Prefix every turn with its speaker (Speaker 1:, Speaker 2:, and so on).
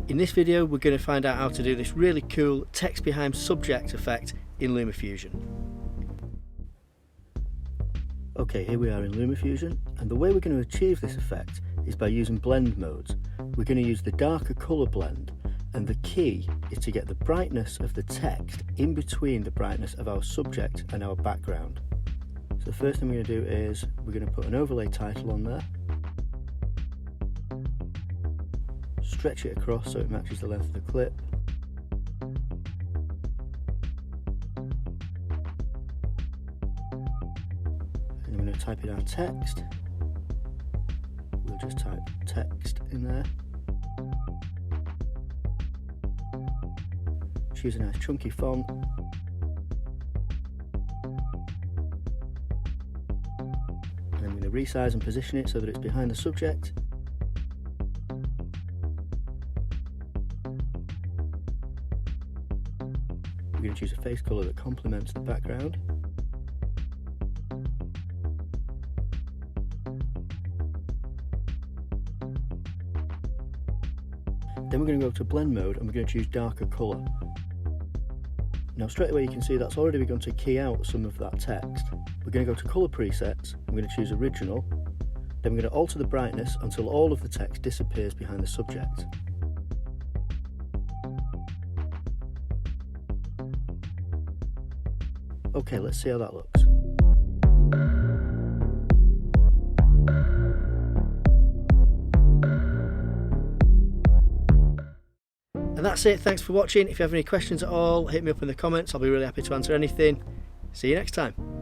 Speaker 1: In this video we're going to find out how to do this really cool text behind subject effect in LumaFusion. Okay, here we are in LumaFusion, and the way we're going to achieve this effect is by using blend modes. We're going to use the darker colour blend, and the key is to get the brightness of the text in between the brightness of our subject and our background. So the first thing we're going to do is we're going to put an overlay title on there, stretch it across so it matches the length of the clip, and we're going to type in our text. We'll just type text in there, choose a nice chunky font, and then we're going to resize and position it so that it's behind the subject. We're going to choose a face colour that complements the background. Then we're going to go to blend mode and we're going to choose darker colour. Now straight away you can see that's already begun to key out some of that text. We're going to go to colour presets, I'm going to choose original, then we're going to alter the brightness until all of the text disappears behind the subject. Okay, let's see how that looks. And that's it, thanks for watching. If you have any questions at all, hit me up in the comments, I'll be really happy to answer anything. See you next time.